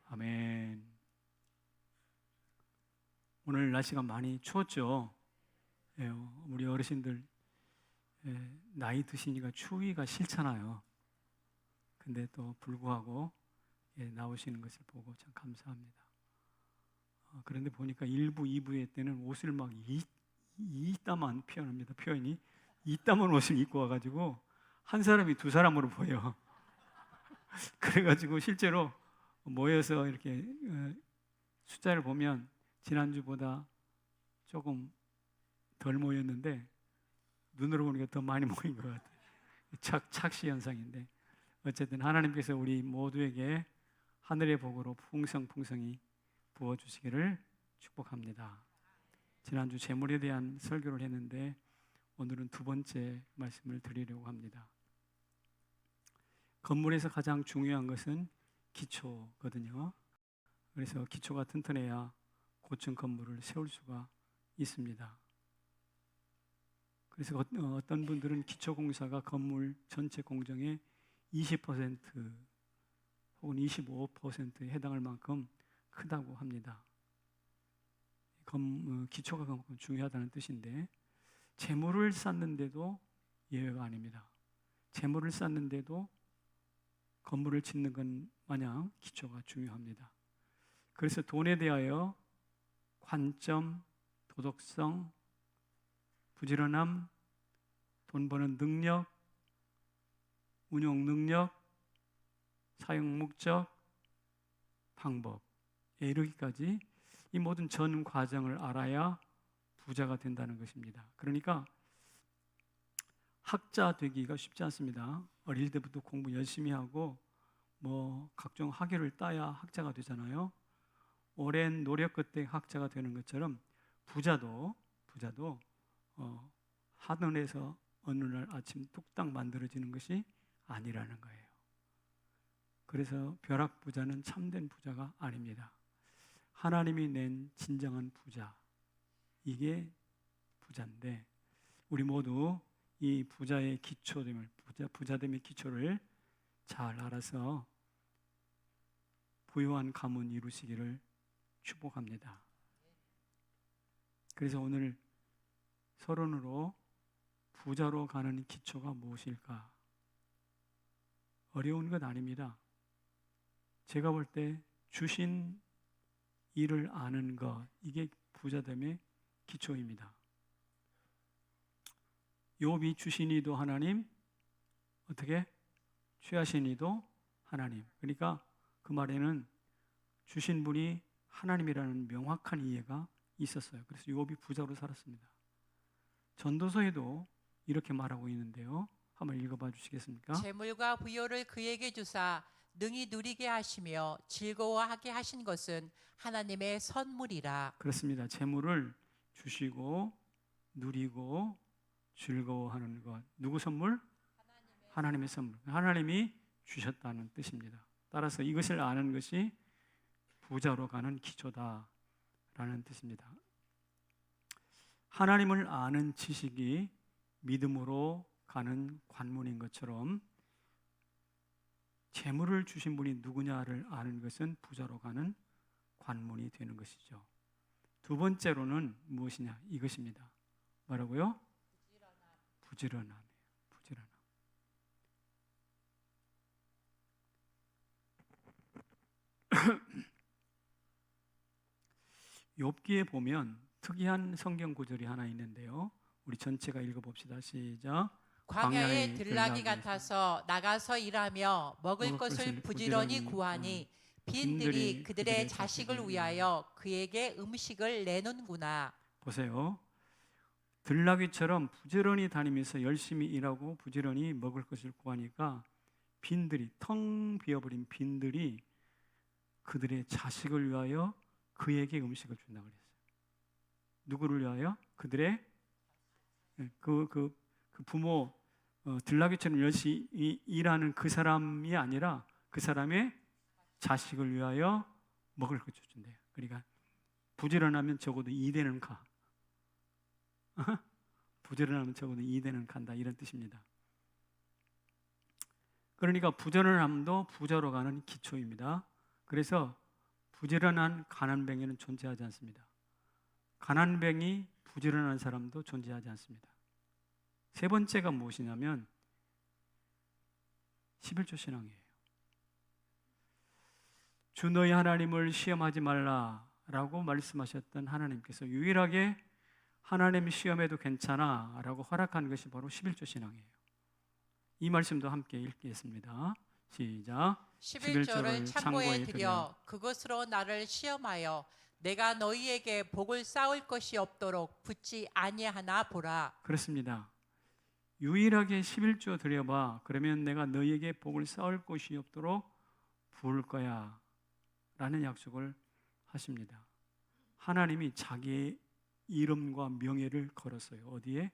아멘. 오늘 날씨가 많이 추웠죠? 예, 우리 어르신들 나이 드시니까 추위가 싫잖아요. 근데 또 불구하고 나오시는 것을 보고 참 감사합니다. 그런데 보니까 1부, 2부의 때는 옷을 막 이따만 표현합니다. 표현이 이따만 옷을 입고 와가지고 한 사람이 두 사람으로 보여. 그래가지고 실제로 모여서 이렇게 숫자를 보면 지난주보다 조금 덜 모였는데 눈으로 보니까 더 많이 모인 것 같아요. 착시 현상인데 어쨌든 하나님께서 우리 모두에게 하늘의 복으로 풍성풍성히 부어주시기를 축복합니다. 지난주 재물에 대한 설교를 했는데 오늘은 두 번째 말씀을 드리려고 합니다. 건물에서 가장 중요한 것은 기초거든요. 그래서 기초가 튼튼해야 고층 건물을 세울 수가 있습니다. 그래서 어떤 분들은 기초공사가 건물 전체 공정의 20% 혹은 25%에 해당할 만큼 크다고 합니다. 기초가 그만큼 중요하다는 뜻인데 재물을 쌓는데도 예외가 아닙니다. 재물을 쌓는데도 건물을 짓는 건 마냥 기초가 중요합니다. 그래서 돈에 대하여 관점, 도덕성, 부지런함, 돈 버는 능력, 운용 능력, 사용 목적, 방법에 이르기까지 이 모든 전 과정을 알아야 부자가 된다는 것입니다. 그러니까 학자 되기가 쉽지 않습니다. 어릴 때부터 공부 열심히 하고 각종 학위를 따야 학자가 되잖아요. 오랜 노력 끝에 학자가 되는 것처럼 부자도 하늘에서 어느 날 아침 뚝딱 만들어지는 것이 아니라는 거예요. 그래서 벼락 부자는 참된 부자가 아닙니다. 하나님이 낸 진정한 부자, 이게 부자인데 우리 모두 이 부자의 기초됨을, 부자됨의 기초를 잘 알아서 부유한 가문 이루시기를 축복합니다. 그래서 오늘 서론으로 부자로 가는 기초가 무엇일까? 어려운 것 아닙니다. 제가 볼 때 주신 일을 아는 것, 이게 부자됨의 기초입니다. 욥이 주신 이도 하나님, 어떻게? 취하신 이도 하나님. 그러니까 그 말에는 주신 분이 하나님이라는 명확한 이해가 있었어요. 그래서 욥이 부자로 살았습니다. 전도서에도 이렇게 말하고 있는데요. 한번 읽어봐 주시겠습니까? 재물과 부요를 그에게 주사 능히 누리게 하시며 즐거워하게 하신 것은 하나님의 선물이라. 그렇습니다. 재물을 주시고 누리고 즐거워하는 것. 누구 선물? 하나님의 선물. 하나님이 주셨다는 뜻입니다. 따라서 이것을 아는 것이 부자로 가는 기초다라는 뜻입니다. 하나님을 아는 지식이 믿음으로 가는 관문인 것처럼 재물을 주신 분이 누구냐를 아는 것은 부자로 가는 관문이 되는 것이죠. 두 번째로는 무엇이냐? 이것입니다. 뭐라고요? 부지런함이에요. 부지런함. 욥기에 보면 특이한 성경 구절이 하나 있는데요. 우리 전체가 읽어봅시다. 시작. 광야에 들나귀 같아서 나가서 일하며 먹을 것을 부지런히 구하니 빈들이 그들의 자식을 위하여 그에게 음식을 내놓는구나. 보세요. 들나귀처럼 부지런히 다니면서 열심히 일하고 부지런히 먹을 것을 구하니까 빈들이, 텅 비어버린 빈들이 그들의 자식을 위하여 그에게 음식을 준다고 그랬어요. 누구를 위하여? 그들의 그 부모, 들나귀처럼 열심히 일하는 그 사람이 아니라 그 사람의 자식을 위하여 먹을 것을 준대요. 그러니까 부지런하면 적어도 2대는 가. 부지런하면 적어도 2대는 간다, 이런 뜻입니다. 그러니까 부지런함도 부자로 가는 기초입니다. 그래서 부지런한 가난뱅이는 존재하지 않습니다. 가난뱅이, 부지런한 사람도 존재하지 않습니다. 세 번째가 무엇이냐면 11조 신앙이에요. 주 너희 하나님을 시험하지 말라라고 말씀하셨던 하나님께서 유일하게 하나님 시험해도 괜찮아 라고 허락한 것이 바로 11조 신앙이에요. 이 말씀도 함께 읽겠습니다. 시작. 11조를 참고해 드려 그것으로 나를 시험하여 내가 너희에게 복을 쌓을 것이 없도록 붙지 아니하나 보라. 그렇습니다. 유일하게 11조 드려봐. 그러면 내가 너희에게 복을 쌓을 것이 없도록 부을 거야 라는 약속을 하십니다. 하나님이 자기의 이름과 명예를 걸었어요. 어디에?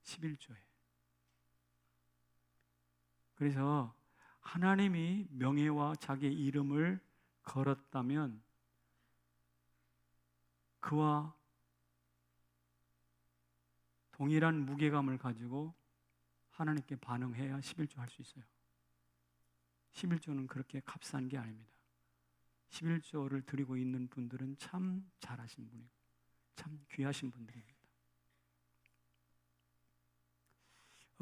11조에. 그래서 하나님이 명예와 자기의 이름을 걸었다면 그와 동일한 무게감을 가지고 하나님께 반응해야 11조 할 수 있어요. 11조는 그렇게 값싼 게 아닙니다. 11조를 드리고 있는 분들은 참 잘하신 분이고 참 귀하신 분들입니다.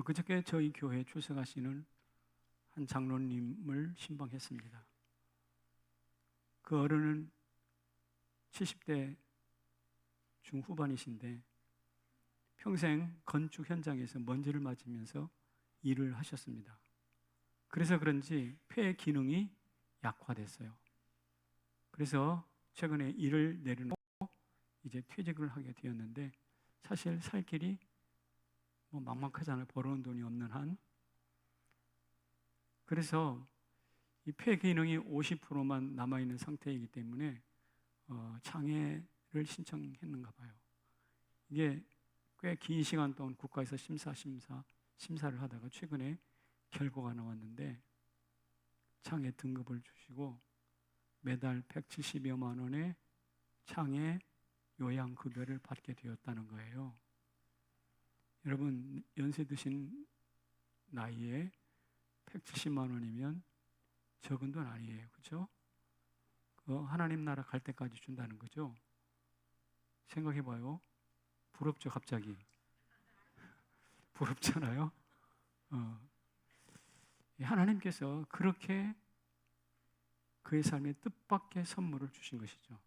그저께 저희 교회에 출석하시는 한 장로님을 신방했습니다. 그 어른은 70대 중후반이신데 평생 건축 현장에서 먼지를 맞으면서 일을 하셨습니다. 그래서 그런지 폐 기능이 약화됐어요. 그래서 최근에 일을 내려놓고 이제 퇴직을 하게 되었는데 사실 살 길이 막막하잖아요. 벌어온 돈이 없는 한. 그래서 이 폐 기능이 50%만 남아있는 상태이기 때문에 장애를 신청했는가 봐요. 이게 꽤 긴 시간 동안 국가에서 심사를 하다가 최근에 결과가 나왔는데 장애 등급을 주시고 매달 170여만 원의 장애 요양급여를 받게 되었다는 거예요. 여러분 연세 드신 나이에 170만 원이면 적은 돈 아니에요. 그렇죠? 하나님 나라 갈 때까지 준다는 거죠. 생각해봐요. 부럽죠 갑자기. 부럽잖아요. 하나님께서 그렇게 그의 삶에 뜻밖의 선물을 주신 것이죠.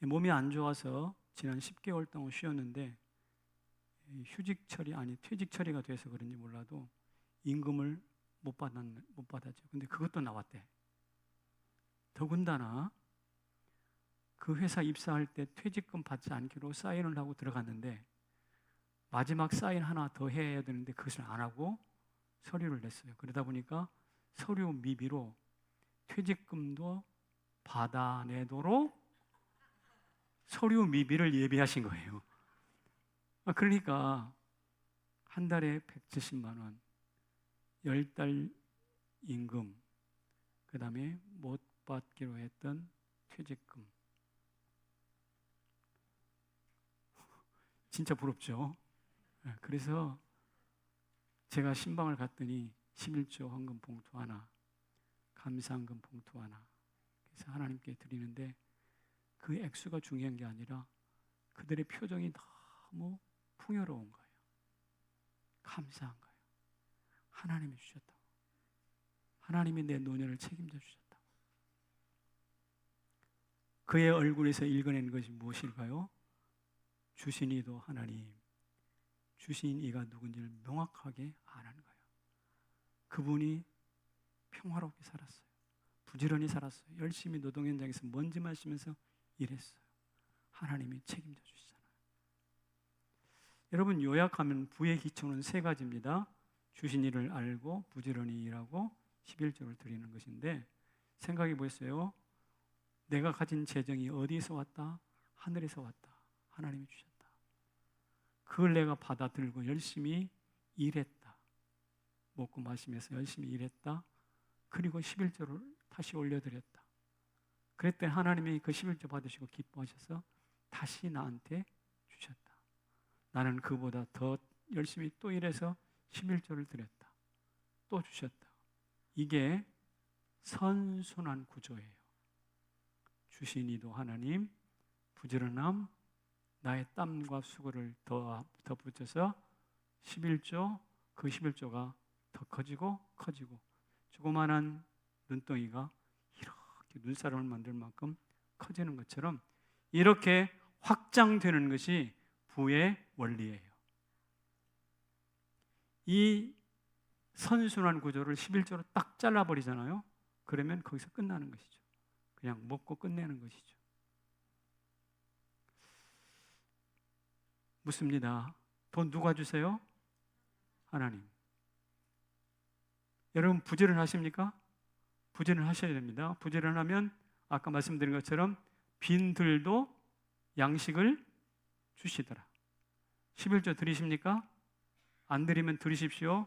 몸이 안 좋아서 지난 10개월 동안 쉬었는데 휴직 처리 퇴직 처리가 돼서 그런지 몰라도 임금을 못 받았죠. 근데 그것도 나왔대. 더군다나 그 회사 입사할 때 퇴직금 받지 않기로 사인을 하고 들어갔는데 마지막 사인 하나 더 해야 되는데 그것을 안 하고 서류를 냈어요. 그러다 보니까 서류 미비로 퇴직금도 받아내도록 서류 미비를 예비하신 거예요. 그러니까 한 달에 170만 원, 10달 임금, 그 다음에 못 받기로 했던 퇴직금. 진짜 부럽죠? 그래서 제가 신방을 갔더니 11조 헌금 봉투 하나, 감사헌금 봉투 하나, 그래서 하나님께 드리는데 그 액수가 중요한 게 아니라 그들의 표정이 너무 풍요로운 거예요. 감사한 거예요. 하나님이 주셨다. 하나님이 내 노년을 책임져 주셨다. 그의 얼굴에서 읽어낸 것이 무엇일까요? 주신 이도 하나님, 주신 이가 누군지를 명확하게 아는 거예요. 그분이 평화롭게 살았어요. 부지런히 살았어요. 열심히 노동 현장에서 먼지 마시면서 일했어요. 하나님이 책임져 주시잖아요. 여러분 요약하면 부의 기초는 세 가지입니다. 주신 일을 알고 부지런히 일하고 11조를 드리는 것인데 생각해 보세요. 내가 가진 재정이 어디서 왔다? 하늘에서 왔다. 하나님이 주셨다. 그걸 내가 받아들고 열심히 일했다. 먹고 마시면서 열심히 일했다. 그리고 11조를 다시 올려드렸다. 그랬더니 하나님이 그 11조 받으시고 기뻐하셔서 다시 나한테 주셨다. 나는 그보다 더 열심히 또 일해서 11조를 드렸다. 또 주셨다. 이게 선순환 구조예요. 주신 이도 하나님, 부지런함, 나의 땀과 수고를 덧붙여서 11조, 그 11조가 더 커지고 조그마한 눈덩이가 이렇게 눈사람을 만들 만큼 커지는 것처럼 이렇게 확장되는 것이 부의 원리예요. 이 선순환 구조를 11조로 딱 잘라버리잖아요. 그러면 거기서 끝나는 것이죠. 그냥 먹고 끝내는 것이죠. 묻습니다. 돈 누가 주세요? 하나님. 여러분 부지런하십니까? 부지런하셔야 됩니다. 부지런하면 아까 말씀드린 것처럼 빈들도 양식을 주시더라. 11조 드리십니까? 안 드리면 드리십시오.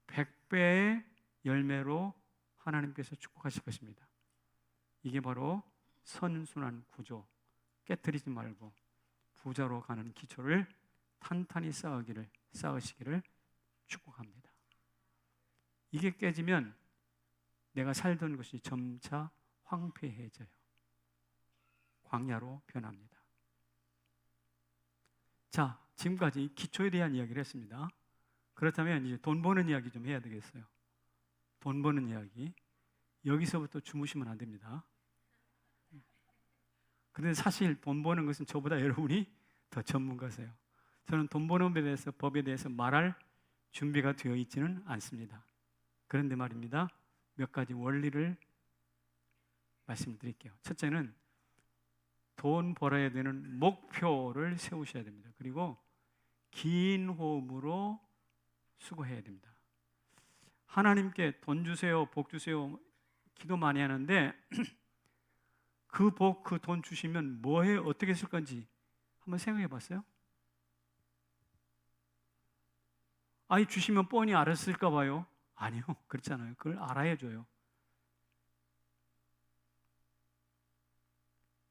100배의 열매로 하나님께서 축복하실 것입니다. 이게 바로 선순환 구조. 깨트리지 말고 부자로 가는 기초를 탄탄히 쌓으시기를 축복합니다. 이게 깨지면 내가 살던 것이 점차 황폐해져요. 광야로 변합니다. 자, 지금까지 기초에 대한 이야기를 했습니다. 그렇다면 이제 돈 버는 이야기 좀 해야 되겠어요. 돈 버는 이야기. 여기서부터 주무시면 안 됩니다. 그런데 사실 돈 버는 것은 저보다 여러분이 더 전문가세요. 저는 돈 버는 법에 대해서 말할 준비가 되어 있지는 않습니다. 그런데 말입니다. 몇 가지 원리를 말씀드릴게요. 첫째는 돈 벌어야 되는 목표를 세우셔야 됩니다. 그리고 긴 호흡으로 수고해야 됩니다. 하나님께 돈 주세요, 복 주세요 기도 많이 하는데 그 복, 그 돈 주시면 뭐해 어떻게 쓸 건지 한번 생각해 봤어요? 아니 주시면 뻔히 알았을까 봐요. 아니요, 그렇잖아요. 그걸 알아야 줘요.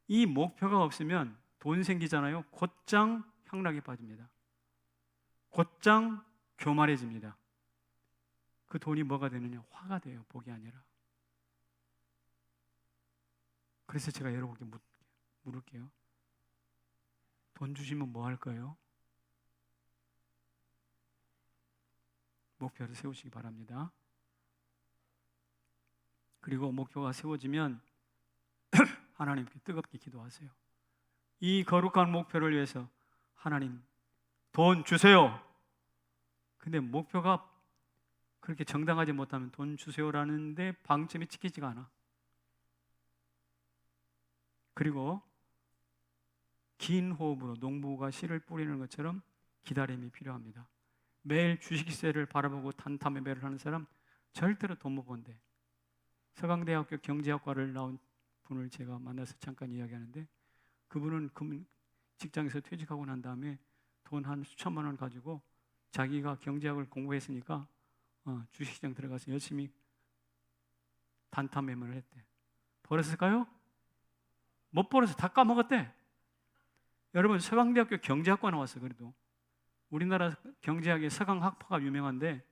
이 목표가 없으면 돈 생기잖아요. 곧장 향락에 빠집니다. 곧장 교만해집니다. 그 돈이 뭐가 되느냐? 화가 돼요. 복이 아니라. 그래서 제가 여러분께 물을게요. 돈 주시면 뭐 할 거예요? 목표를 세우시기 바랍니다. 그리고 목표가 세워지면 하나님께 뜨겁게 기도하세요. 이 거룩한 목표를 위해서 하나님 돈 주세요. 근데 목표가 그렇게 정당하지 못하면 돈 주세요라는데 방점이 찍히지가 않아. 그리고 긴 호흡으로 농부가 씨를 뿌리는 것처럼 기다림이 필요합니다. 매일 주식세를 바라보고 단타매매를 하는 사람 절대로 돈 못 번대. 서강대학교 경제학과를 나온 분을 제가 만나서 잠깐 이야기하는데 그분은 직장에서 퇴직하고 난 다음에 돈 한 수천만 원 가지고 자기가 경제학을 공부했으니까 주식시장 들어가서 열심히 단타매매를 했대. 벌었을까요? 못 벌어서 다 까먹었대. 여러분 서강대학교 경제학과 나왔어. 그래도 우리나라 경제학의 서강학파가 유명한데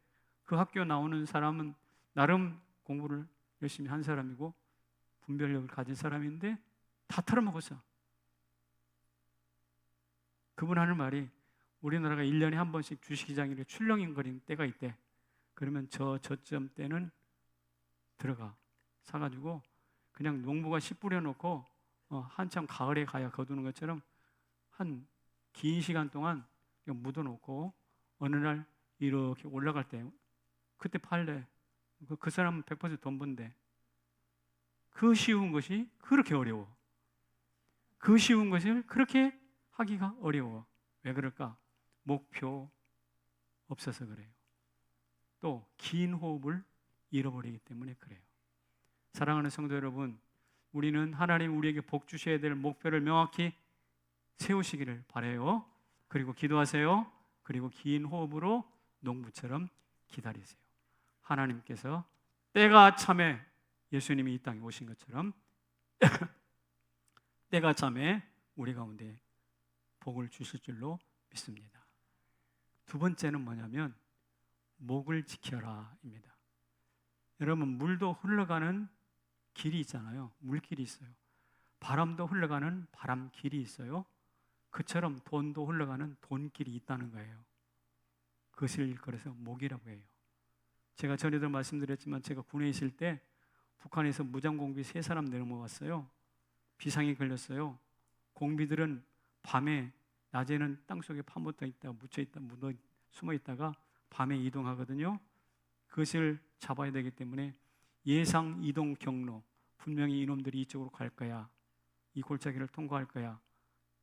그 학교 나오는 사람은 나름 공부를 열심히 한 사람이고 분별력을 가진 사람인데 다 털어먹었어. 그분 하는 말이 우리나라가 1년에 한 번씩 주식시장에 출렁거리는 때가 있대. 그러면 저점 때는 들어가 사가지고 그냥 농부가 씨 뿌려놓고 한참 가을에 가야 거두는 것처럼 한 긴 시간 동안 묻어놓고 어느 날 이렇게 올라갈 때 그때 팔래. 그 사람은 100% 돈 번대. 그 쉬운 것이 그렇게 어려워. 그 쉬운 것을 그렇게 하기가 어려워. 왜 그럴까? 목표 없어서 그래요. 또 긴 호흡을 잃어버리기 때문에 그래요. 사랑하는 성도 여러분, 우리는 하나님 우리에게 복 주셔야 될 목표를 명확히 세우시기를 바라요. 그리고 기도하세요. 그리고 긴 호흡으로 농부처럼 기다리세요. 하나님께서 때가 참에 예수님이 이 땅에 오신 것처럼 때가 참에 우리 가운데 복을 주실 줄로 믿습니다. 두 번째는 뭐냐면 목을 지켜라입니다. 여러분 물도 흘러가는 길이 있잖아요. 물길이 있어요. 바람도 흘러가는 바람길이 있어요. 그처럼 돈도 흘러가는 돈길이 있다는 거예요. 그것을 일컬어서 목이라고 해요. 제가 전에도 말씀드렸지만 제가 군에 있을 때 북한에서 무장공비 3사람 넘어왔어요. 비상이 걸렸어요. 공비들은 밤에, 낮에는 땅속에 파묻혀 있다, 묻혀 있다, 숨어 있다가 밤에 이동하거든요. 그것을 잡아야 되기 때문에 예상 이동 경로, 분명히 이놈들이 이쪽으로 갈 거야, 이 골짜기를 통과할 거야,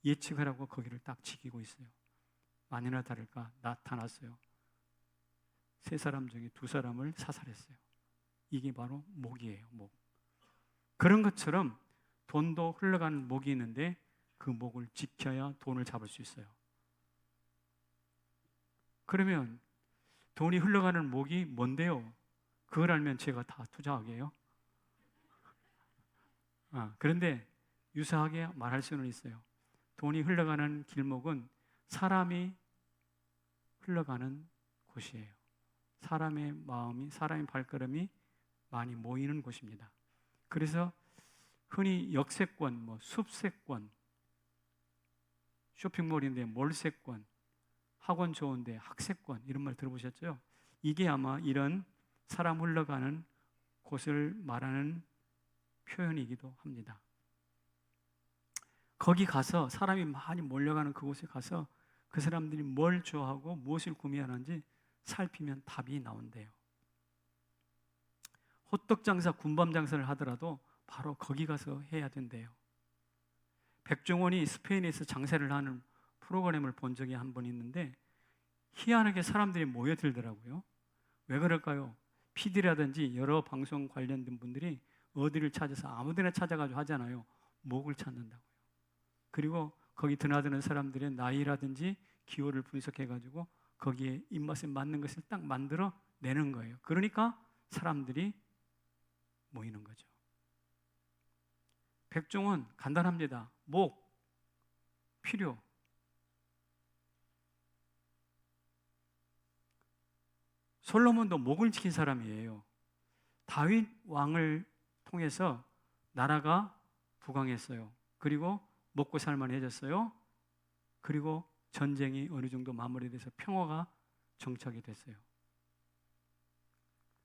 예측을 하고 거기를 딱 지키고 있어요. 아니나 다를까 나타났어요. 3사람 중에 2사람을 사살했어요. 이게 바로 목이에요. 목. 그런 것처럼 돈도 흘러가는 목이 있는데 그 목을 지켜야 돈을 잡을 수 있어요. 그러면 돈이 흘러가는 목이 뭔데요? 그걸 알면 제가 다 투자하게요. 그런데 유사하게 말할 수는 있어요. 돈이 흘러가는 길목은 사람이 흘러가는 곳이에요. 사람의 마음이, 사람의 발걸음이 많이 모이는 곳입니다. 그래서 흔히 역세권, 숲세권, 쇼핑몰인데 몰세권, 학원 좋은데 학세권, 이런 말 들어보셨죠? 이게 아마 이런 사람 흘러가는 곳을 말하는 표현이기도 합니다. 거기 가서 사람이 많이 몰려가는 그곳에 가서 그 사람들이 뭘 좋아하고 무엇을 구매하는지 살피면 답이 나온대요. 호떡 장사, 군밤 장사를 하더라도 바로 거기 가서 해야 된대요. 백종원이 스페인에서 장사를 하는 프로그램을 본 적이 한 번 있는데 희한하게 사람들이 모여들더라고요. 왜 그럴까요? PD라든지 여러 방송 관련된 분들이 어디를 찾아서 아무데나 찾아가지고 하잖아요. 목을 찾는다고요. 그리고 거기 드나드는 사람들의 나이라든지 기호를 분석해가지고 거기에 입맛에 맞는 것을 딱 만들어 내는 거예요. 그러니까 사람들이 모이는 거죠. 백종원 간단합니다. 목, 필요. 솔로몬도 목을 지킨 사람이에요. 다윗 왕을 통해서 나라가 부강했어요. 그리고 먹고 살만해졌어요. 그리고 전쟁이 어느 정도 마무리돼서 평화가 정착이 됐어요.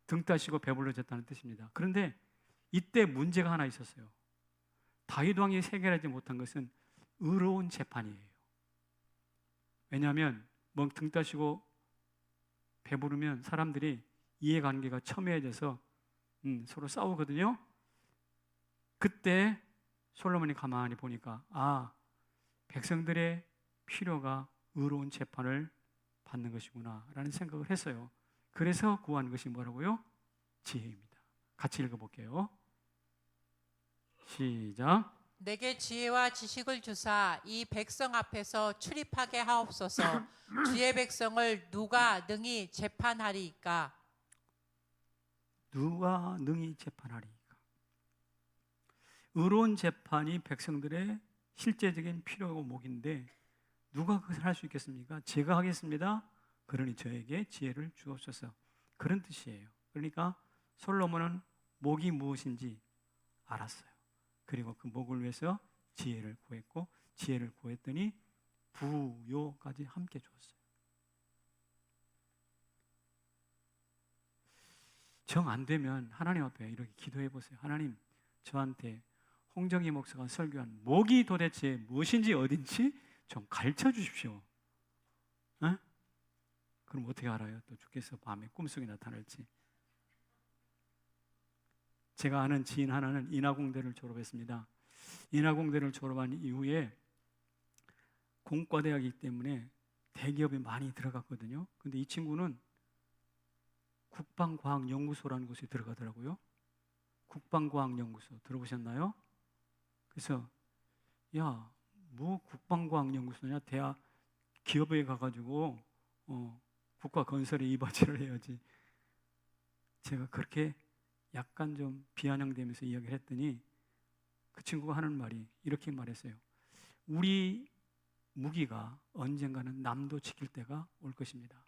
등 따시고 배불러졌다는 뜻입니다. 그런데 이때 문제가 하나 있었어요. 다윗 왕이 해결하지 못한 것은 의로운 재판이에요. 왜냐하면 등 따시고 배부르면 사람들이 이해관계가 첨예해져서 서로 싸우거든요. 그때 솔로몬이 가만히 보니까 백성들의 필요가 의로운 재판을 받는 것이구나 라는 생각을 했어요. 그래서 구한 것이 뭐라고요? 지혜입니다. 같이 읽어볼게요. 시작. 내게 지혜와 지식을 주사 이 백성 앞에서 출입하게 하옵소서. 주의 백성을 누가 능히 재판하리이까? 누가 능히 재판하리이까? 의로운 재판이 백성들의 실제적인 필요하고 목인데 누가 그것을 할 수 있겠습니까? 제가 하겠습니다. 그러니 저에게 지혜를 주옵소서. 그런 뜻이에요. 그러니까 솔로몬은 목이 무엇인지 알았어요. 그리고 그 목을 위해서 지혜를 구했고 지혜를 구했더니 부요까지 함께 주었어요. 정 안 되면 하나님 앞에 이렇게 기도해 보세요. 하나님, 저한테 홍정희 목사가 설교한 목이 도대체 무엇인지 어딘지 좀 가르쳐 주십시오. 에? 그럼 어떻게 알아요? 또 주께서 밤에 꿈속에 나타날지. 제가 아는 지인 하나는 인하공대를 졸업했습니다. 인하공대를 졸업한 이후에 공과대학이기 때문에 대기업에 많이 들어갔거든요. 근데 이 친구는 국방과학연구소라는 곳에 들어가더라고요. 국방과학연구소 들어보셨나요? 그래서 뭐 국방과학연구소냐? 대학 기업에 가가지고 국가건설에 이바지를 해야지. 제가 그렇게 약간 좀 비아냥대면서 이야기를 했더니 그 친구가 하는 말이 이렇게 말했어요. 우리 무기가 언젠가는 남도 지킬 때가 올 것입니다.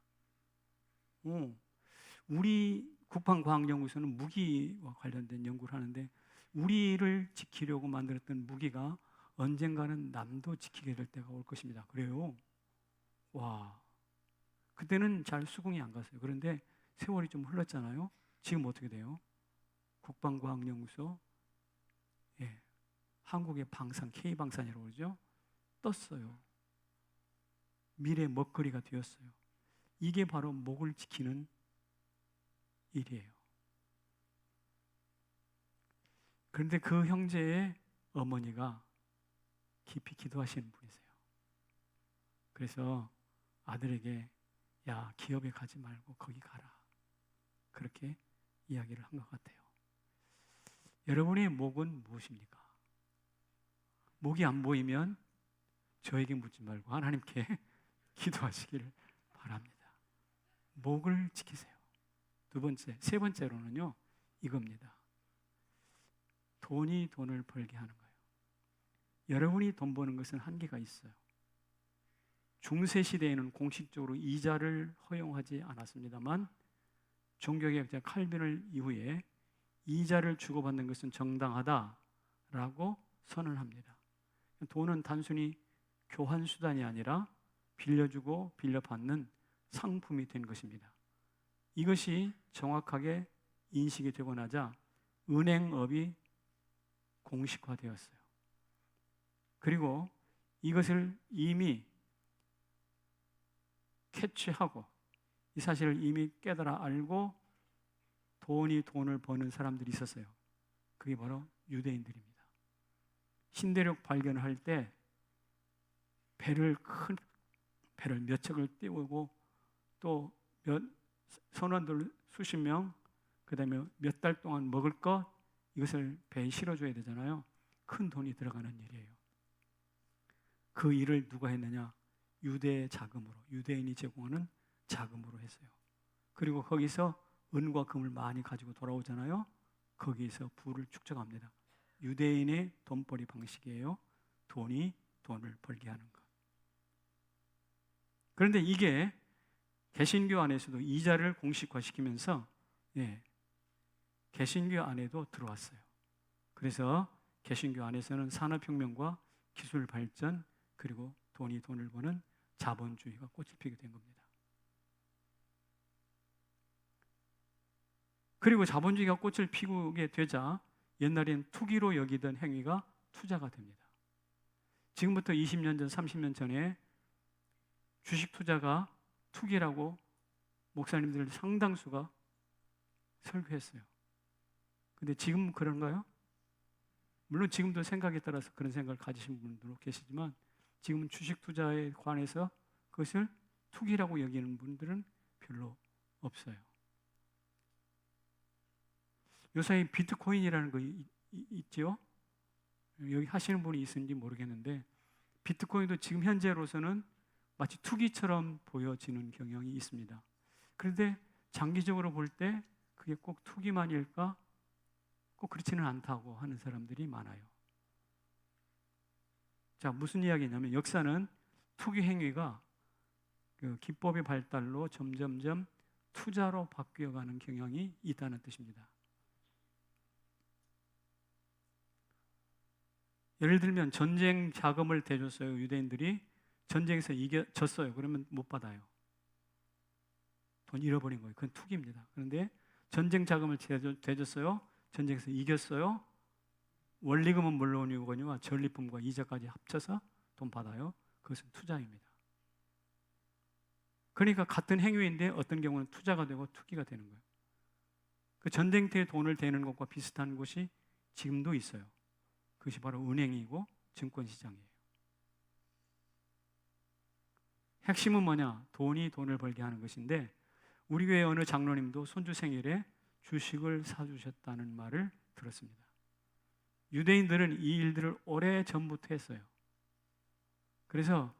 우리 국방과학연구소는 무기와 관련된 연구를 하는데 우리를 지키려고 만들었던 무기가 언젠가는 남도 지키게 될 때가 올 것입니다. 그래요. 와, 그때는 잘 수긍이 안 갔어요. 그런데 세월이 좀 흘렀잖아요. 지금 어떻게 돼요? 국방과학연구소, 예, 한국의 방산, K방산이라고 그러죠. 떴어요. 미래 먹거리가 되었어요. 이게 바로 목을 지키는 일이에요. 그런데 그 형제의 어머니가 깊이 기도하시는 분이세요. 그래서 아들에게 야, 기업에 가지 말고 거기 가라. 그렇게 이야기를 한 것 같아요. 여러분의 목은 무엇입니까? 목이 안 보이면 저에게 묻지 말고 하나님께 기도하시기를 바랍니다. 목을 지키세요. 두 번째, 세 번째로는요, 이겁니다. 돈이 돈을 벌게 하는 거예요. 여러분이 돈 버는 것은 한계가 있어요. 중세 시대에는 공식적으로 이자를 허용하지 않았습니다만 종교개혁자 칼빈을 이후에 이자를 주고받는 것은 정당하다라고 선언합니다. 돈은 단순히 교환 수단이 아니라 빌려주고 빌려받는 상품이 된 것입니다. 이것이 정확하게 인식이 되고 나자 은행업이 공식화되었어요. 그리고 이것을 이미 캐치하고 이 사실을 이미 깨달아 알고 돈이 돈을 버는 사람들이 있었어요. 그게 바로 유대인들입니다. 신대륙 발견할 때 배를 몇 척을 띄우고 또 선원들 수십 명, 그 다음에 몇 달 동안 먹을 것 이것을 배에 실어줘야 되잖아요. 큰 돈이 들어가는 일이에요. 그 일을 누가 했느냐? 유대의 자금으로, 유대인이 제공하는 자금으로 했어요. 그리고 거기서 은과 금을 많이 가지고 돌아오잖아요. 거기서 부를 축적합니다. 유대인의 돈벌이 방식이에요. 돈이 돈을 벌게 하는 것. 그런데 이게 개신교 안에서도 이자를 공식화시키면서 개신교 안에도 들어왔어요. 그래서 개신교 안에서는 산업혁명과 기술 발전 그리고 돈이 돈을 버는 자본주의가 꽃을 피게 된 겁니다. 그리고 자본주의가 꽃을 피우게 되자 옛날엔 투기로 여기던 행위가 투자가 됩니다. 지금부터 20년 전, 30년 전에 주식 투자가 투기라고 목사님들 상당수가 설교했어요. 근데 지금 그런가요? 물론 지금도 생각에 따라서 그런 생각을 가지신 분들도 계시지만 지금은 주식 투자에 관해서 그것을 투기라고 여기는 분들은 별로 없어요. 요새 비트코인이라는 거 있죠? 여기 하시는 분이 있는지 모르겠는데 비트코인도 지금 현재로서는 마치 투기처럼 보여지는 경향이 있습니다. 그런데 장기적으로 볼 때 그게 꼭 투기만일까? 꼭 그렇지는 않다고 하는 사람들이 많아요. 자, 무슨 이야기냐면 역사는 투기 행위가 그 기법의 발달로 점점점 투자로 바뀌어가는 경향이 있다는 뜻입니다. 예를 들면 전쟁 자금을 대줬어요. 유대인들이 전쟁에서 졌어요. 그러면 못 받아요. 돈 잃어버린 거예요. 그건 투기입니다. 그런데 전쟁 자금을 대줬어요. 전쟁에서 이겼어요. 원리금은 물론이거니와 전리품과 이자까지 합쳐서 돈 받아요. 그것은 투자입니다. 그러니까 같은 행위인데 어떤 경우는 투자가 되고 투기가 되는 거예요. 그 전쟁터에 돈을 대는 것과 비슷한 곳이 지금도 있어요. 그것이 바로 은행이고 증권시장이에요. 핵심은 뭐냐? 돈이 돈을 벌게 하는 것인데 우리 교회 어느 장로님도 손주 생일에 주식을 사주셨다는 말을 들었습니다. 유대인들은 이 일들을 오래 전부터 했어요. 그래서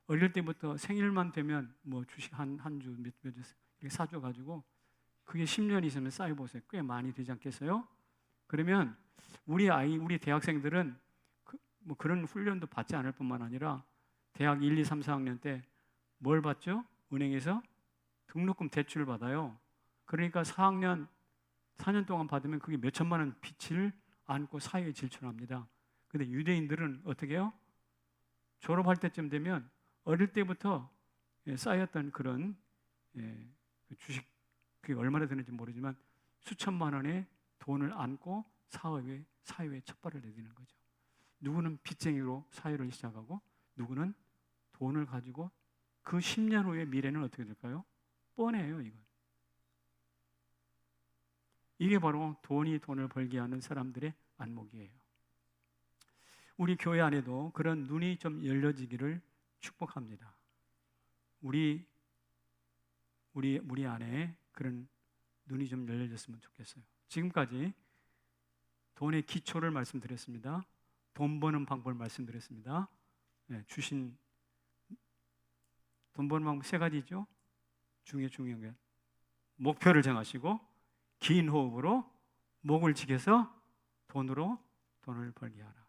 어릴 때부터 생일만 되면 뭐 주식 한 주, 몇 주 이렇게 사줘가지고 그게 10년 있으면 쌓여보세요. 꽤 많이 되지 않겠어요? 그러면 우리 대학생들은 뭐 그런 훈련도 받지 않을 뿐만 아니라 대학 1, 2, 3, 4학년 때 뭘 받죠? 은행에서 등록금 대출을 받아요. 그러니까 4년 동안 받으면 그게 몇 천만 원 빚을 안고 사회에 질출합니다. 근데 유대인들은 어떻게 해요? 졸업할 때쯤 되면 어릴 때부터 쌓였던 그런 주식, 그게 얼마나 되는지 모르지만 수천만 원의 돈을 안고 사회에 첫 발을 내디는 거죠. 누구는 빚쟁이로 사회를 시작하고 누구는 돈을 가지고 그 10년 후의 미래는 어떻게 될까요? 뻔해요, 이건. 이게 바로 돈이 돈을 벌게 하는 사람들의 안목이에요. 우리 교회 안에도 그런 눈이 좀 열려지기를 축복합니다. 우리 안에 그런 눈이 좀 열려졌으면 좋겠어요. 지금까지 돈의 기초를 말씀드렸습니다. 돈 버는 방법을 말씀드렸습니다. 주신 돈 버는 방법 3가지죠. 중요한 게 목표를 정하시고 긴 호흡으로 목을 지켜서 돈으로 돈을 벌게 하라.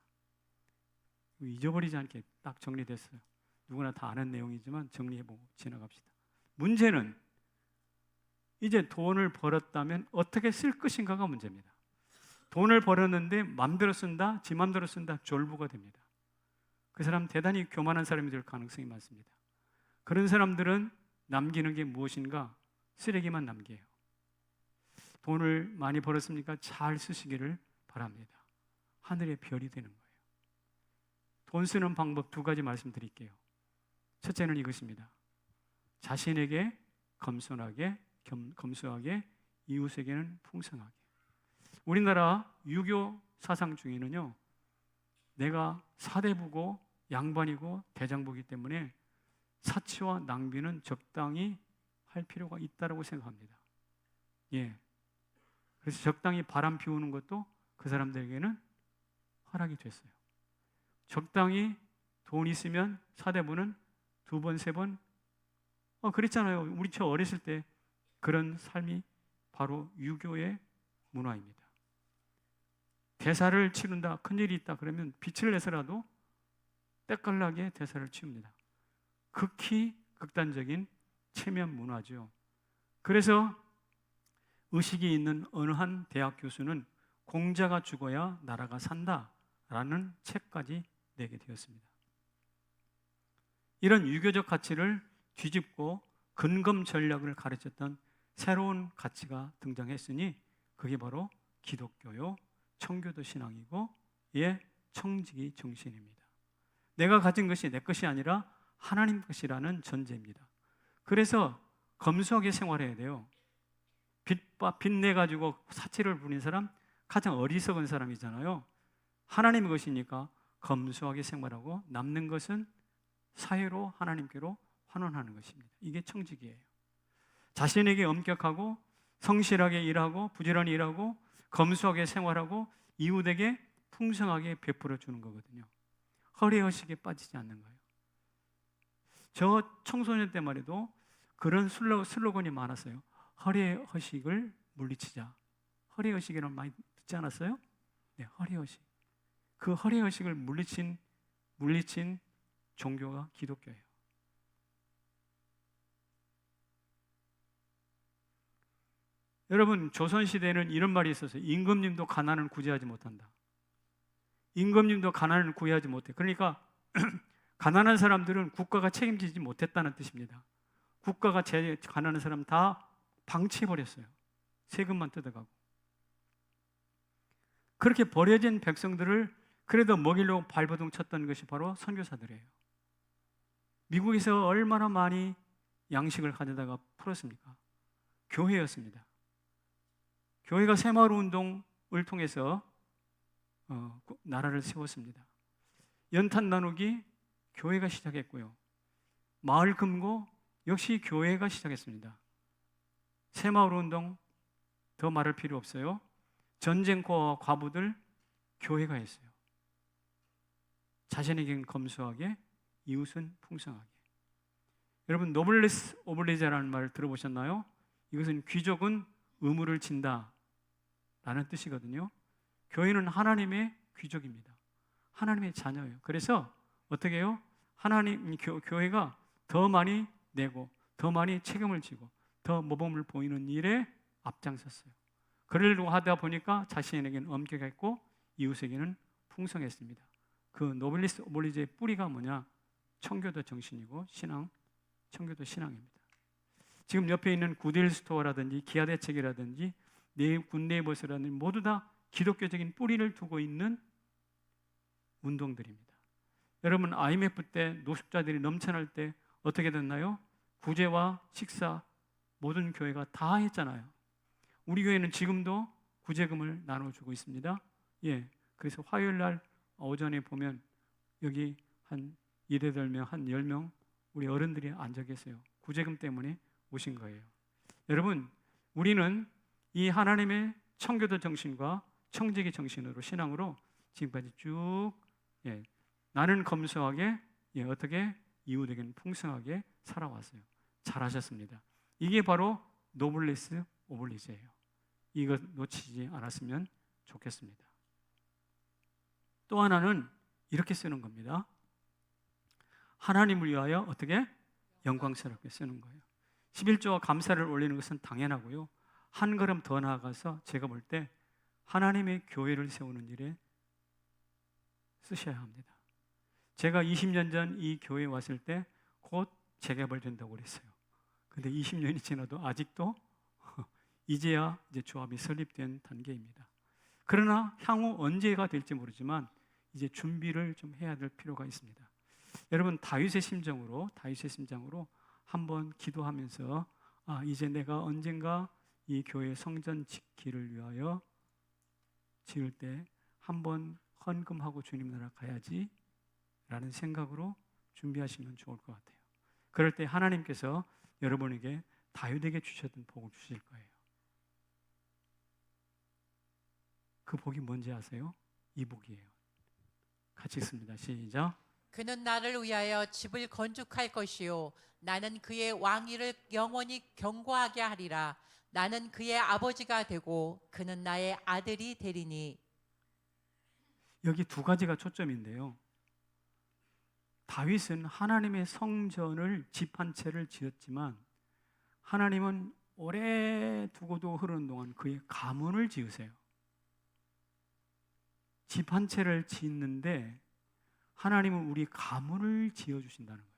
잊어버리지 않게 딱 정리됐어요. 누구나 다 아는 내용이지만 정리해보고 지나갑시다. 문제는 이제 돈을 벌었다면 어떻게 쓸 것인가가 문제입니다. 돈을 벌었는데 맘대로 쓴다, 지 맘대로 쓴다, 졸부가 됩니다. 그 사람 대단히 교만한 사람이 될 가능성이 많습니다. 그런 사람들은 남기는 게 무엇인가? 쓰레기만 남겨요. 돈을 많이 벌었습니까? 잘 쓰시기를 바랍니다. 하늘의 별이 되는 거예요. 돈 쓰는 방법 2가지 말씀드릴게요. 첫째는 이것입니다. 자신에게 겸손하게, 이웃에게는 풍성하게. 우리나라 유교 사상 중에는요, 내가 사대부고 양반이고 대장부이기 때문에 사치와 낭비는 적당히 할 필요가 있다고 생각합니다. 그래서 적당히 바람 피우는 것도 그 사람들에게는 허락이 됐어요. 적당히 돈 있으면 사대부는 2번, 3번 그랬잖아요. 우리 저 어렸을 때 그런 삶이 바로 유교의 문화입니다. 대사를 치른다, 큰일이 있다 그러면 빛을 내서라도 때깔나게 대사를 치웁니다. 극히 극단적인 체면 문화죠. 그래서 의식이 있는 어느 한 대학 교수는 공자가 죽어야 나라가 산다라는 책까지 내게 되었습니다. 이런 유교적 가치를 뒤집고 근검 전략을 가르쳤던 새로운 가치가 등장했으니 그게 바로 기독교요, 청교도 신앙이고 청지기 정신입니다. 내가 가진 것이 내 것이 아니라 하나님 것이라는 전제입니다. 그래서 검소하게 생활해야 돼요. 빚내 가지고 사치를 부린 사람 가장 어리석은 사람이잖아요. 하나님의 것이니까 검소하게 생활하고 남는 것은 사회로 하나님께로 환원하는 것입니다. 이게 청지기예요. 자신에게 엄격하고 성실하게 일하고 부지런히 일하고 검소하게 생활하고 이웃에게 풍성하게 베풀어 주는 거거든요. 허례허식에 빠지지 않는 거예요. 저 청소년 때 말해도 그런 슬로건이 많았어요. 허례허식을 물리치자. 허례허식이라는 많이 듣지 않았어요? 네, 허례허식. 그 허례허식을 물리친 종교가 기독교예요. 여러분, 조선시대에는 이런 말이 있었어요. 임금님도 가난을 구제하지 못한다. 임금님도 가난을 구제하지 못해. 그러니까 가난한 사람들은 국가가 책임지지 못했다는 뜻입니다. 국가가 가난한 사람 다 방치해버렸어요. 세금만 뜯어가고. 그렇게 버려진 백성들을 그래도 먹이려고 발버둥 쳤던 것이 바로 선교사들이에요. 미국에서 얼마나 많이 양식을 가져다가 풀었습니까? 교회였습니다. 교회가 새마을 운동을 통해서 나라를 세웠습니다. 연탄 나누기 교회가 시작했고요. 마을 금고 역시 교회가 시작했습니다. 새마을 운동 더 말할 필요 없어요. 전쟁과 과부들 교회가 했어요. 자신에겐 검소하게, 이웃은 풍성하게. 여러분, 노블레스 오블리제라는 말을 들어보셨나요? 이것은 귀족은 의무를 진다 라는 뜻이거든요. 교회는 하나님의 귀족입니다. 하나님의 자녀예요. 그래서 어떻게 해요? 교회가 더 많이 내고 더 많이 책임을 지고 더 모범을 보이는 일에 앞장섰어요. 그러려고 하다 보니까 자신에게는 엄격했고 이웃에게는 풍성했습니다. 그 노블리스 오블리주의 뿌리가 뭐냐? 청교도 정신이고 청교도 신앙입니다. 지금 옆에 있는 구데일 스토어라든지 기아대책이라든지 굿네이버스라든지 모두 다 기독교적인 뿌리를 두고 있는 운동들입니다. 여러분, IMF 때 노숙자들이 넘쳐날 때 어떻게 됐나요? 구제와 식사 모든 교회가 다 했잖아요. 우리 교회는 지금도 구제금을 나눠주고 있습니다. 예, 그래서 화요일 날 오전에 보면 여기 한 예를 명 한 10명 우리 어른들이 앉아 계세요. 구제금 때문에 오신 거예요. 여러분, 우리는 이 하나님의 청교도 정신과 청지기 정신으로 신앙으로 지금까지 쭉 나는 검소하게 어떻게 이웃에게는 풍성하게 살아왔어요. 잘하셨습니다. 이게 바로 노블레스 오블리주예요. 이것 놓치지 않았으면 좋겠습니다. 또 하나는 이렇게 쓰는 겁니다. 하나님을 위하여 어떻게? 영광스럽게 쓰는 거예요. 11조와 감사를 올리는 것은 당연하고요. 한 걸음 더 나아가서 제가 볼 때 하나님의 교회를 세우는 일에 쓰셔야 합니다. 제가 20년 전 이 교회에 왔을 때 곧 재개발된다고 그랬어요. 근데 20년이 지나도 아직도 이제야 이제 조합이 설립된 단계입니다. 그러나 향후 언제가 될지 모르지만 이제 준비를 좀 해야 될 필요가 있습니다. 여러분, 다윗의 심정으로 한번 기도하면서 이제 내가 언젠가 이 교회 성전 짓기를 위하여 지을 때 한번 헌금하고 주님 나라 가야지 라는 생각으로 준비하시면 좋을 것 같아요. 그럴 때 하나님께서 여러분에게 다윗에게 주셨던 복을 주실 거예요. 그 복이 뭔지 아세요? 이 복이에요. 같이 읽습니다. 시작. 그는 나를 위하여 집을 건축할 것이요 나는 그의 왕위를 영원히 견고하게 하리라. 나는 그의 아버지가 되고 그는 나의 아들이 되리니. 여기 두 가지가 초점인데요. 다윗은 하나님의 성전을 집 한 채를 지었지만 하나님은 오래 두고도 흐르는 동안 그의 가문을 지으세요. 집 한 채를 짓는데 하나님은 우리 가문을 지어주신다는 거예요.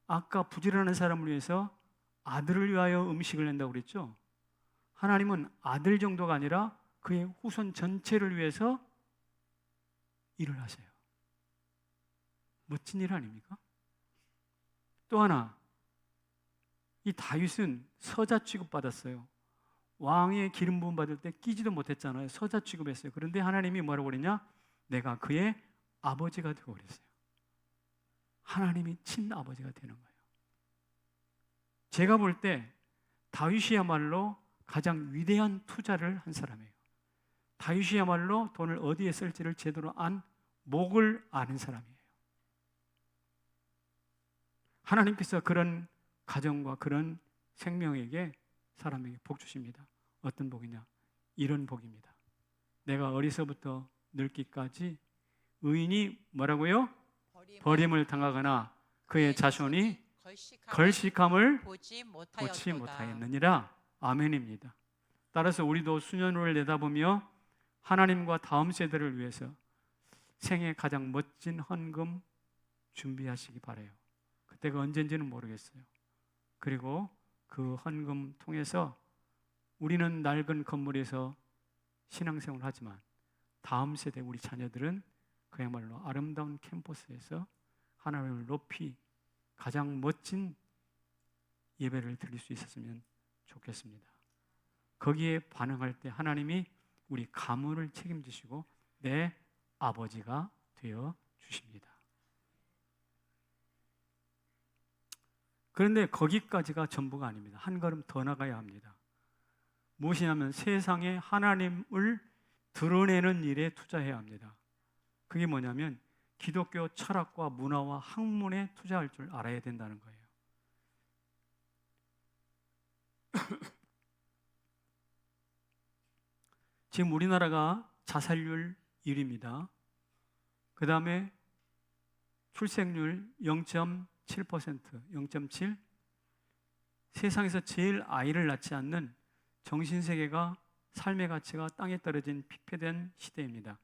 아까 부지런한 사람을 위해서 아들을 위하여 음식을 낸다고 그랬죠? 하나님은 아들 정도가 아니라 그의 후손 전체를 위해서 일을 하세요. 멋진 일 아닙니까? 또 하나, 이 다윗은 서자 취급받았어요. 왕의 기름 부음 받을 때 끼지도 못했잖아요. 서자 취급했어요. 그런데 하나님이 뭐라고 그랬냐? 내가 그의 아버지가 되고 그랬어요. 하나님이 친아버지가 되는 거예요. 제가 볼 때 다윗이야말로 가장 위대한 투자를 한 사람이에요. 다윗이야말로 돈을 어디에 쓸지를 제대로 목을 아는 사람이에요. 하나님께서 그런 가정과 그런 생명에게 사람에게 복 주십니다. 어떤 복이냐? 이런 복입니다. 내가 어리서부터 늙기까지 의인이 뭐라고요? 버림을 당하거나 그의 자손이 걸식함을 보지 못하였느니라. 아멘입니다. 따라서 우리도 수년을 내다보며 하나님과 다음 세대를 위해서 생애 가장 멋진 헌금 준비하시기 바라요. 그때가 언젠지는 모르겠어요. 그리고 그 헌금 통해서 우리는 낡은 건물에서 신앙생활을 하지만 다음 세대 우리 자녀들은 그야말로 아름다운 캠퍼스에서 하나님을 높이 가장 멋진 예배를 드릴 수 있었으면 좋겠습니다. 거기에 반응할 때 하나님이 우리 가문을 책임지시고 내 아버지가 되어 주십니다. 그런데 거기까지가 전부가 아닙니다. 한 걸음 더 나가야 합니다. 무엇이냐면 세상에 하나님을 드러내는 일에 투자해야 합니다. 그게 뭐냐면 기독교 철학과 문화와 학문에 투자할 줄 알아야 된다는 거예요. 지금 우리나라가 자살률 1위입니다. 그 다음에 출생률 0.7%, 0.7. 세상에서 제일 아이를 낳지 않는 정신세계가 삶의 가치가 땅에 떨어진 피폐된 시대입니다.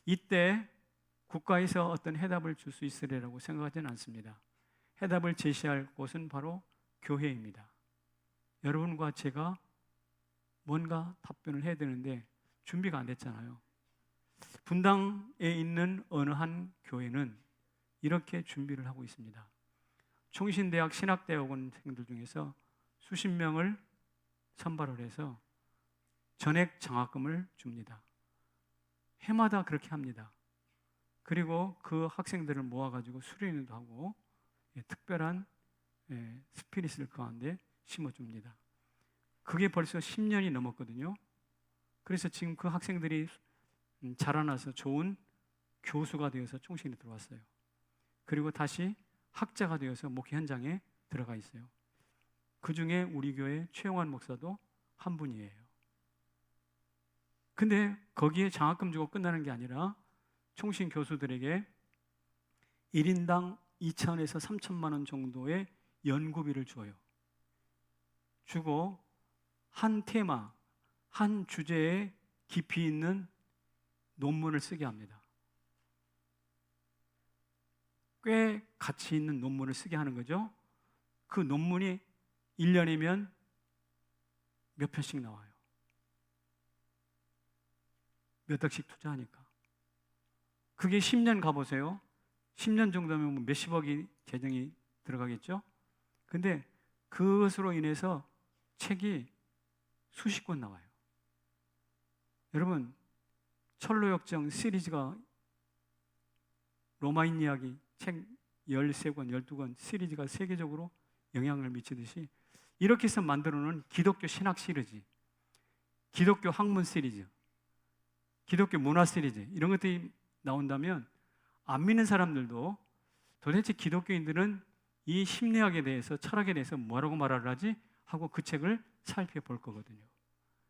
이때 국가에서 어떤 해답을 줄 수 있으리라고 생각하지는 않습니다. 해답을 제시할 곳은 바로 교회입니다. 여러분과 제가 뭔가 답변을 해야 되는데 준비가 안 됐잖아요. 분당에 있는 어느 한 교회는 이렇게 준비를 하고 있습니다. 총신대학 신학대학원생들 중에서 수십 명을 선발을 해서 전액 장학금을 줍니다. 해마다 그렇게 합니다. 그리고 그 학생들을 모아가지고 수련회도 하고 특별한 스피릿을 그 가운데 심어줍니다. 그게 벌써 10년이 넘었거든요. 그래서 지금 그 학생들이 자라나서 좋은 교수가 되어서 총신에 들어왔어요. 그리고 다시 학자가 되어서 목회 현장에 들어가 있어요. 그 중에 우리 교회 최영환 목사도 한 분이에요. 근데 거기에 장학금 주고 끝나는 게 아니라 총신 교수들에게 1인당 2천에서 3천만 원 정도의 연구비를 줘요. 주고 한 테마, 한 주제에 깊이 있는 논문을 쓰게 합니다. 꽤 가치 있는 논문을 쓰게 하는 거죠. 그 논문이 1년이면 몇 편씩 나와요. 몇 억씩 투자하니까. 그게 10년 가보세요. 10년 정도면 몇십억이 재정이 들어가겠죠. 근데 그것으로 인해서 책이 수십 권 나와요. 여러분, 철로역정 시리즈가 로마인 이야기 책 13권, 12권 시리즈가 세계적으로 영향을 미치듯이 이렇게 해서 만들어놓은 기독교 신학 시리즈, 기독교 학문 시리즈, 기독교 문화 시리즈 이런 것들이 나온다면 안 믿는 사람들도 도대체 기독교인들은 이 심리학에 대해서 철학에 대해서 뭐라고 말을 하지? 하고 그 책을 살펴볼 거거든요.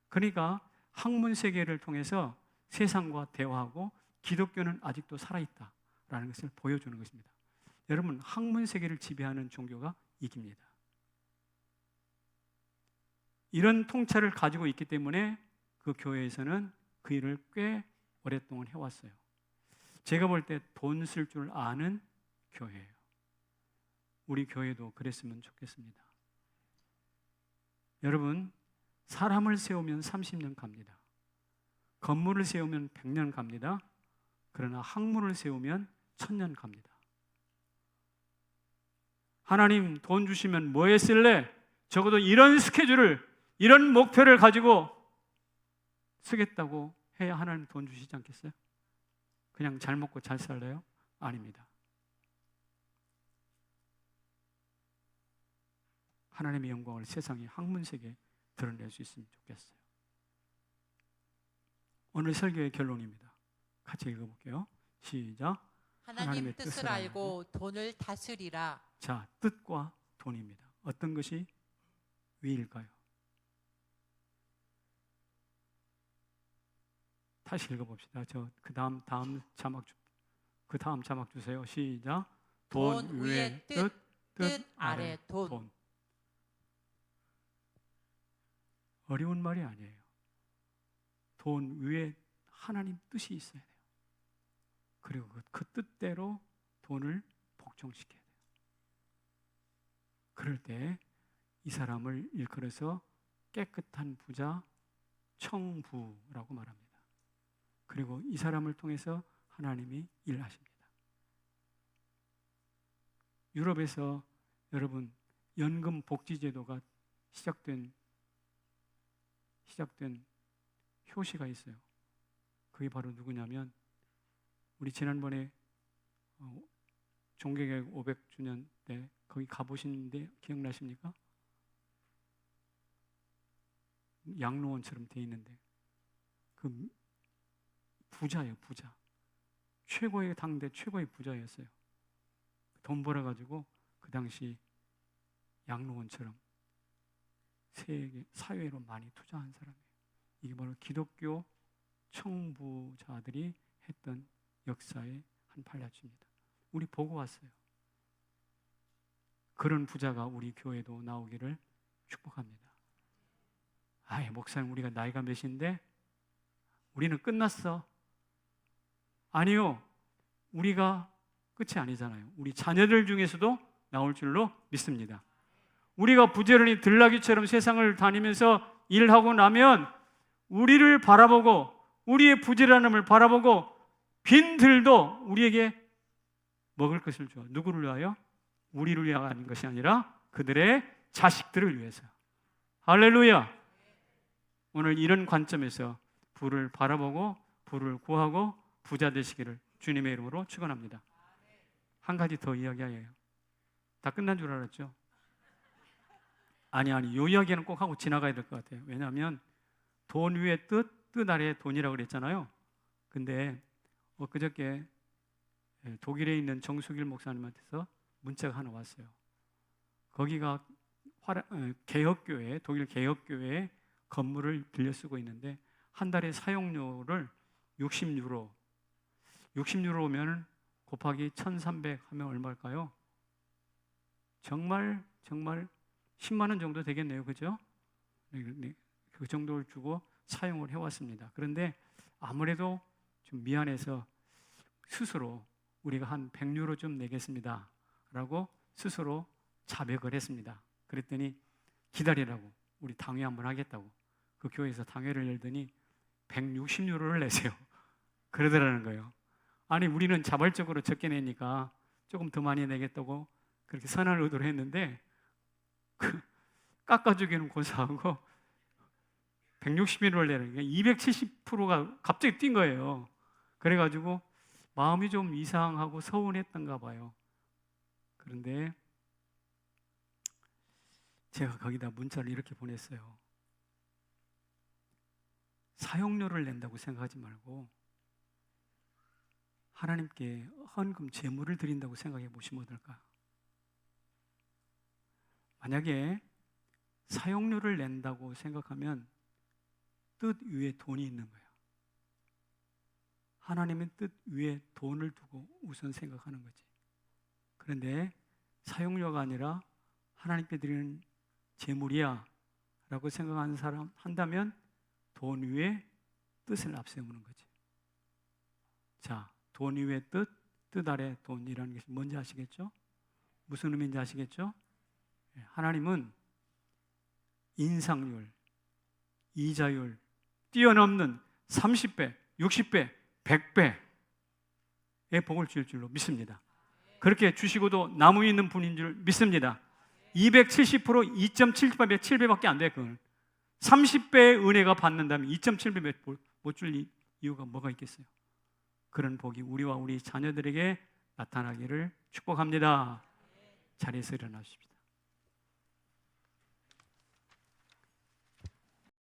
그러니까 학문 세계를 통해서 세상과 대화하고 기독교는 아직도 살아있다라는 것을 보여주는 것입니다. 여러분, 학문 세계를 지배하는 종교가 이깁니다. 이런 통찰을 가지고 있기 때문에 그 교회에서는 그 일을 꽤 오랫동안 해왔어요. 제가 볼 때 돈 쓸 줄 아는 교회예요. 우리 교회도 그랬으면 좋겠습니다. 여러분, 사람을 세우면 30년 갑니다. 건물을 세우면 100년 갑니다. 그러나 학문을 세우면 1000년 갑니다. 하나님 돈 주시면 뭐에 쓸래? 적어도 이런 스케줄을, 이런 목표를 가지고 쓰겠다고 해야 하나님 돈 주시지 않겠어요? 그냥 잘 먹고 잘 살래요? 아닙니다. 하나님의 영광을 세상의 학문세계에 드러낼 수 있으면 좋겠어요. 오늘 설교의 결론입니다. 같이 읽어볼게요. 시작. 하나님 뜻을 알고 돈을 다스리라. 자, 뜻과 돈입니다. 어떤 것이 위일까요? 다시 읽어봅시다. 그 다음 자막 주세요. 시작. 돈 위에 뜻 아래 돈. 어려운 말이 아니에요. 돈 위에 하나님 뜻이 있어야 돼요. 그리고 그 뜻대로 돈을 복종시켜야 돼요. 그럴 때 이 사람을 일컬어서 깨끗한 부자, 청부라고 말합니다. 그리고 이 사람을 통해서 하나님이 일하십니다. 유럽에서 여러분 연금 복지제도가 시작된 효시가 있어요. 그게 바로 누구냐면 우리 지난번에 종교개혁 500주년 때 거기 가보시는데 기억나십니까? 양로원처럼 돼 있는데 그 부자예요, 부자. 당대 최고의 부자였어요. 돈 벌어가지고 그 당시 양로원처럼 사회로 많이 투자한 사람이에요. 이게 바로 기독교 청부자들이 했던 역사의 한 발자취입니다. 우리 보고 왔어요. 그런 부자가 우리 교회도 나오기를 축복합니다. 목사님 우리가 나이가 몇인데 우리는 끝났어. 아니요. 우리가 끝이 아니잖아요. 우리 자녀들 중에서도 나올 줄로 믿습니다. 우리가 부지런히 들나귀처럼 세상을 다니면서 일하고 나면 우리를 바라보고 우리의 부지런함을 바라보고 빈들도 우리에게 먹을 것을 줘. 누구를 위하여? 우리를 위한 것이 아니라 그들의 자식들을 위해서. 할렐루야. 오늘 이런 관점에서 부를 바라보고 부를 구하고 부자 되시기를 주님의 이름으로 축원합니다. 한 가지 더 이야기해요. 다 끝난 줄 알았죠? 아니 이 이야기는 꼭 하고 지나가야 될 것 같아요. 왜냐하면 돈 위에 뜻 아래 돈이라고 그랬잖아요. 근데 그저께 독일에 있는 정수길 목사님한테서 문자가 하나 왔어요. 거기가 개혁교회, 독일 개혁교회 건물을 빌려 쓰고 있는데 한 달에 사용료를 60유로면 곱하기 1300 하면 얼마일까요? 정말 10만 원 정도 되겠네요. 그죠? 그 정도를 주고 사용을 해왔습니다. 그런데 아무래도 좀 미안해서 스스로 우리가 한 100유로 좀 내겠습니다 라고 스스로 자백을 했습니다. 그랬더니 기다리라고, 우리 당회 한번 하겠다고 그 교회에서 당회를 열더니 160유로를 내세요. 그러더라는 거예요. 아니 우리는 자발적으로 적게 내니까 조금 더 많이 내겠다고 그렇게 선한 의도로 했는데 깎아주기는 고사하고 160유로를 내는 게 270%가 갑자기 뛴 거예요. 그래가지고 마음이 좀 이상하고 서운했던가 봐요. 그런데 제가 거기다 문자를 이렇게 보냈어요. 사용료를 낸다고 생각하지 말고 하나님께 헌금 제물을 드린다고 생각해 보시면 어떨까? 만약에 사용료를 낸다고 생각하면 뜻 위에 돈이 있는 거예요. 하나님은 뜻 위에 돈을 두고 우선 생각하는 거지. 그런데 사용료가 아니라 하나님께 드리는 제물이야 라고 생각하는 사람 한다면 돈 위에 뜻을 앞세우는 거지. 자, 돈 위에 뜻 아래 돈이라는 것이 뭔지 아시겠죠? 무슨 의미인지 아시겠죠? 하나님은 인상률, 이자율 뛰어넘는 30배, 60배, 100배의 복을 주실 줄로 믿습니다. 그렇게 주시고도 남아 있는 분인 줄 믿습니다. 270% 2.78배, 7배밖에 안 돼요. 그건 30배의 은혜가 받는다면 2.7배 못 줄 이유가 뭐가 있겠어요? 그런 복이 우리와 우리 자녀들에게 나타나기를 축복합니다. 자리에서 일어나십시다.